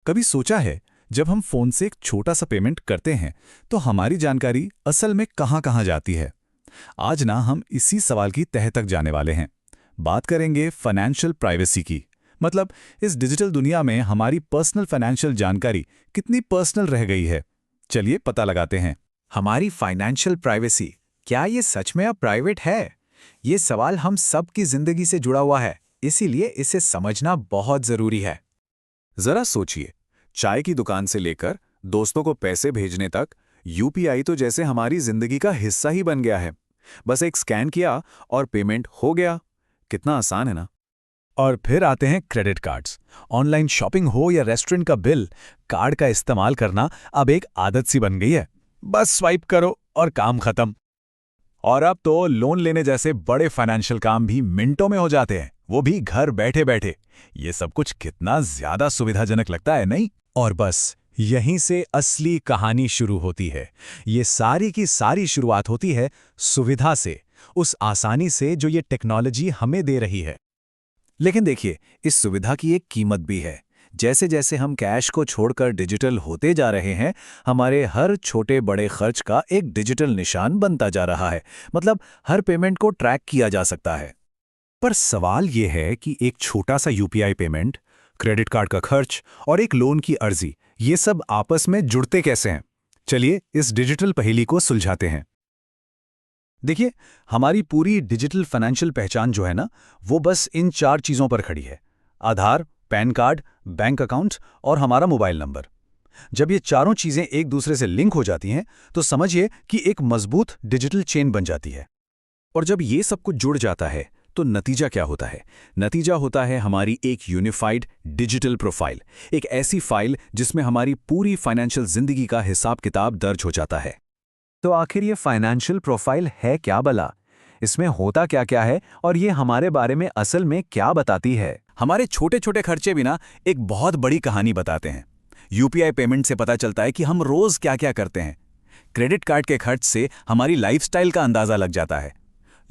कभी सोचा है, जब हम फोन से एक छोटा सा पेमेंट करते हैं तो हमारी जानकारी असल में कहाँ-कहाँ जाती है? आज ना हम इसी सवाल की तह तक जाने वाले हैं। बात करेंगे फाइनेंशियल प्राइवेसी की। मतलब इस डिजिटल दुनिया में हमारी पर्सनल फाइनेंशियल जानकारी कितनी पर्सनल रह गई है। चलिए पता लगाते हैं। हमारी फाइनेंशियल प्राइवेसी, क्या ये सच में अब प्राइवेट है? ये सवाल हम सब की जिंदगी से जुड़ा हुआ है, इसीलिए इसे समझना बहुत जरूरी है। जरा सोचिए, चाय की दुकान से लेकर दोस्तों को पैसे भेजने तक यूपीआई तो जैसे हमारी जिंदगी का हिस्सा ही बन गया है। बस एक स्कैन किया और पेमेंट हो गया। कितना आसान है ना। और फिर आते हैं क्रेडिट कार्ड्स। ऑनलाइन शॉपिंग हो या रेस्टोरेंट का बिल, कार्ड का इस्तेमाल करना अब एक आदत सी बन गई है। बस स्वाइप करो और काम खत्म। और अब तो लोन लेने जैसे बड़े फाइनेंशियल काम भी मिनटों में हो जाते हैं, वो भी घर बैठे बैठे। ये सब कुछ कितना ज्यादा सुविधाजनक लगता है, नहीं? और बस यहीं से असली कहानी शुरू होती है। ये सारी की सारी शुरुआत होती है सुविधा से, उस आसानी से जो ये टेक्नोलॉजी हमें दे रही है। लेकिन देखिए, इस सुविधा की एक कीमत भी है। जैसे जैसे हम कैश को छोड़कर डिजिटल होते जा रहे हैं, हमारे हर छोटे बड़े खर्च का एक डिजिटल निशान बनता जा रहा है। मतलब हर पेमेंट को ट्रैक किया जा सकता है। पर सवाल ये है कि एक छोटा सा यूपीआई पेमेंट, क्रेडिट कार्ड का खर्च और एक लोन की अर्जी, ये सब आपस में जुड़ते कैसे हैं? चलिए इस डिजिटल पहेली को सुलझाते हैं। देखिए, हमारी पूरी डिजिटल फाइनेंशियल पहचान जो है ना, वो बस इन 4 चीज़ों पर खड़ी है: आधार, पैन कार्ड, बैंक अकाउंट और हमारा मोबाइल नंबर। जब ये चारों चीज़ें एक दूसरे से लिंक हो जाती हैं, तो समझिए कि एक मजबूत डिजिटल चेन बन जाती है। और जब ये सब कुछ जुड़ जाता है तो नतीजा क्या होता है? नतीजा होता है हमारी एक यूनिफाइड डिजिटल प्रोफाइल, एक ऐसी फाइल जिसमें हमारी पूरी फाइनेंशियल जिंदगी का हिसाब किताब दर्ज हो जाता है। तो आखिर ये फाइनेंशियल प्रोफाइल है क्या भला? इसमें होता क्या क्या है और ये हमारे बारे में असल में क्या बताती है? हमारे छोटे छोटे खर्चे भी ना एक बहुत बड़ी कहानी बताते हैं। यूपीआई पेमेंट से पता चलता है कि हम रोज क्या क्या करते हैं। क्रेडिट कार्ड के खर्च से हमारी लाइफस्टाइल का अंदाजा लग जाता है।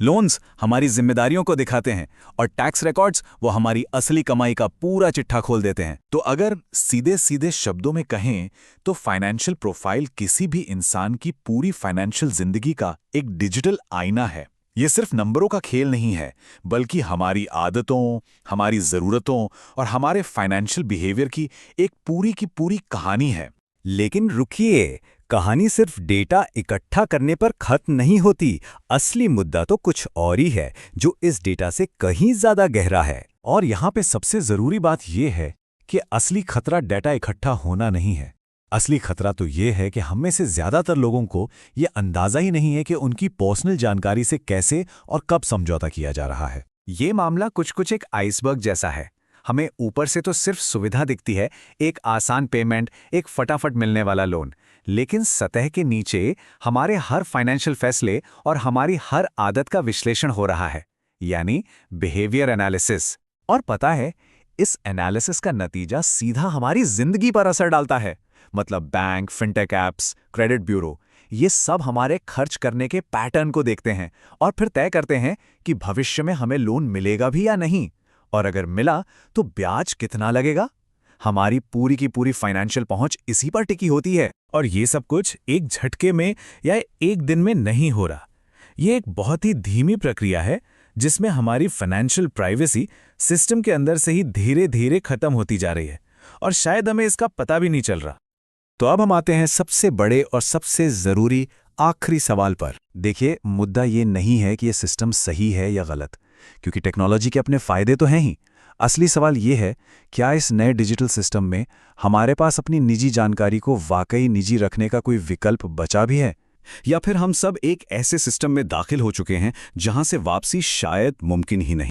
लोन्स हमारी जिम्मेदारियों को दिखाते हैं और टैक्स रिकॉर्ड्स वो हमारी असली कमाई का पूरा चिट्ठा खोल देते हैं। तो अगर सीधे सीधे शब्दों में कहें तो फाइनेंशियल प्रोफाइल किसी भी इंसान की पूरी फाइनेंशियल जिंदगी का एक डिजिटल आईना है। ये सिर्फ नंबरों का खेल नहीं है, बल्कि हमारी आदतों, हमारी ज़रूरतों और हमारे फाइनेंशियल बिहेवियर की एक पूरी कहानी है। लेकिन रुकिए, कहानी सिर्फ डेटा इकट्ठा करने पर खत्म नहीं होती। असली मुद्दा तो कुछ और ही है, जो इस डेटा से कहीं ज्यादा गहरा है। और यहाँ पे सबसे जरूरी बात यह है कि असली खतरा डेटा इकट्ठा होना नहीं है। असली खतरा तो ये है कि हम में से ज्यादातर लोगों को ये अंदाजा ही नहीं है कि उनकी पर्सनल जानकारी से कैसे और कब समझौता किया जा रहा है। ये मामला कुछ एक आइसबर्ग जैसा है। हमें ऊपर से तो सिर्फ सुविधा दिखती है, एक आसान पेमेंट, एक फटाफट मिलने वाला लोन। लेकिन सतह के नीचे हमारे हर फाइनेंशियल फैसले और हमारी हर आदत का विश्लेषण हो रहा है, यानी बिहेवियर एनालिसिस। और पता है, इस एनालिसिस का नतीजा सीधा हमारी जिंदगी पर असर डालता है। मतलब bank, fintech apps, credit bureau, ये सब हमारे खर्च करने के पैटर्न को देखते हैं और फिर तय करते हैं कि भविष्य में हमें लोन मिलेगा भी या नहीं, और अगर मिला तो ब्याज कितना लगेगा। हमारी पूरी की पूरी फाइनेंशियल पहुंच इसी पर टिकी होती है। और ये सब कुछ एक झटके में या एक दिन में नहीं हो रहा। ये एक बहुत ही धीमी प्रक्रिया है, जिसमें हमारी फाइनेंशियल प्राइवेसी सिस्टम के अंदर से ही धीरे धीरे खत्म होती जा रही है, और शायद हमें इसका पता भी नहीं चल रहा। तो अब हम आते हैं सबसे बड़े और सबसे जरूरी आखिरी सवाल पर। देखिए, मुद्दा ये नहीं है कि ये सिस्टम सही है या गलत, क्योंकि टेक्नोलॉजी के अपने फायदे तो हैं ही। असली सवाल ये है, क्या इस नए डिजिटल सिस्टम में हमारे पास अपनी निजी जानकारी को वाकई निजी रखने का कोई विकल्प बचा भी है, या फिर हम सब एक ऐसे सिस्टम में दाखिल हो चुके हैं जहां से वापसी शायद मुमकिन ही नहीं।